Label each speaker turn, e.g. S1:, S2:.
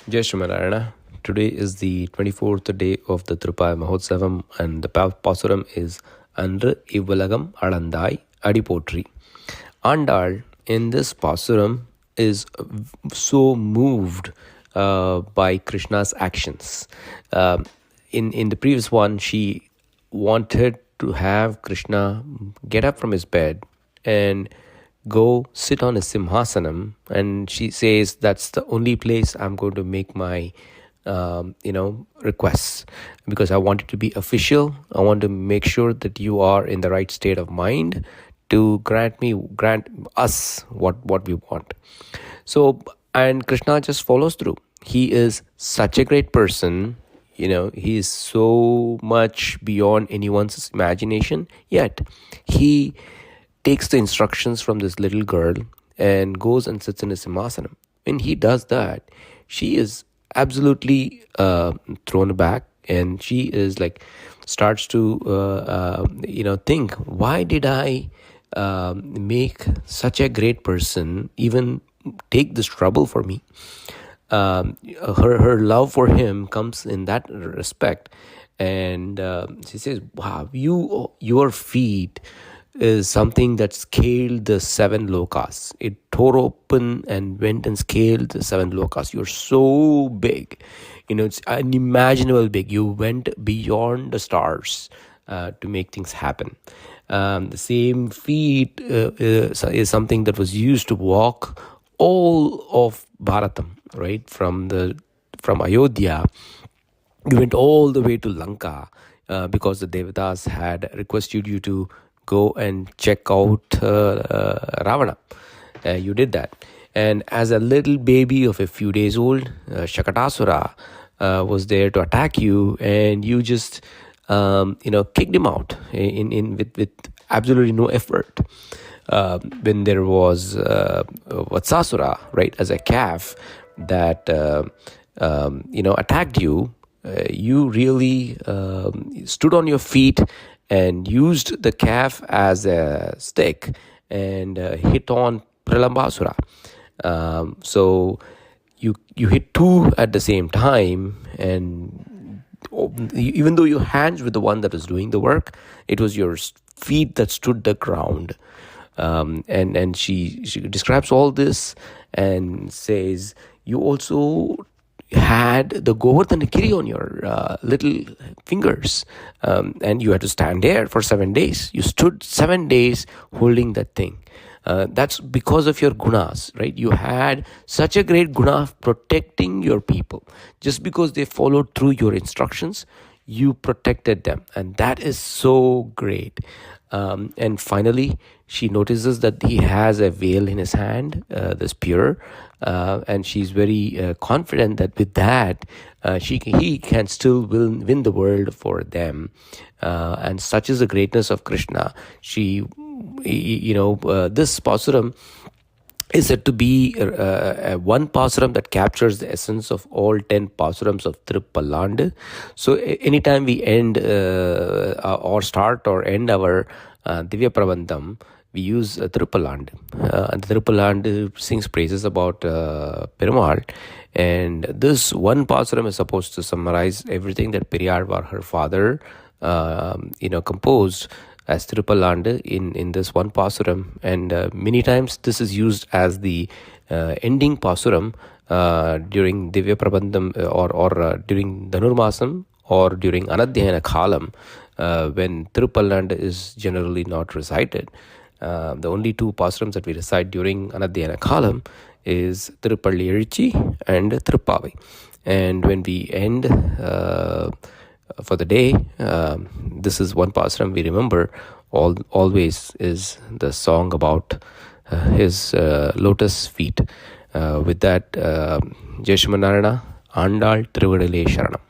S1: Jai Shrimarayana. Today is the 24th day of the Trupaya Mahotsavam, and the pasuram is anRu ivvulagam alandai adipotri. Andal in this pasuram is so moved by Krishna's actions. In the previous one, she wanted to have Krishna get up from his bed and go sit on a simhasanam, and she says that's the only place I'm going to make my requests, because I want it to be official. I want to make sure that you are in the right state of mind to grant us what we want. So, and Krishna just follows through. He is such a great person. He is so much beyond anyone's imagination, yet he takes the instructions from this little girl and goes and sits in a simhasanam. When he does that, she is absolutely thrown aback, and she is like starts to think, why did I make such a great person even take this trouble for me? Her love for him comes in that respect, and she says, wow, your feet is something that scaled the 7 lokas. It tore open and went and scaled the 7 lokas. You're so big. It's unimaginable big. You went beyond the stars to make things happen. The same feet is something that was used to walk all of Bharatam, right? From Ayodhya, you went all the way to Lanka because the Devatas had requested you to go and check out Ravana. You did that. And as a little baby of a few days old, Shakatasura was there to attack you, and you just kicked him out with absolutely no effort. When there was Vatsasura, right, as a calf that attacked you, you really stood on your feet and used the calf as a stick and hit on Pralambasura. So you hit 2 at the same time, and even though your hands were the one that was doing the work, it was your feet that stood the ground. And she describes all this and says, you also had the Govardhanagiri on your little fingers, and you had to stand there for 7 days. You stood 7 days holding that thing. That's because of your gunas, right? You had such a great guna of protecting your people. Just because they followed through your instructions, you protected them, and that is so great. And finally, she notices that he has a veil in his hand, the spear, and she's very confident that with that, he can still win the world for them. And such is the greatness of Krishna. This pasuram is said to be one pasuram that captures the essence of all 10 pasurams of Tirupallandu. So anytime we end or start or end our Divya Prabandham, we use Tirupallandu. And Tirupallandu sings praises about Perumal. And this one pasuram is supposed to summarize everything that Periyarvar, her father, composed as Tirupallandu in this one pasuram. And many times this is used as the ending pasuram during Divya Prabandham or during Dhanurmasam or during Anadhyayana Kalam, when Tirupallandu is generally not recited. The only 2 pasurams that we recite during Anadhyayana Kalam is Tirupalli Ezhuchi and Tirupavai. And when we end for the day, this is one pasuram we remember always is the song about his lotus feet. With that, Jai Shrimarayana, Andal Tiruvadale Sharanam.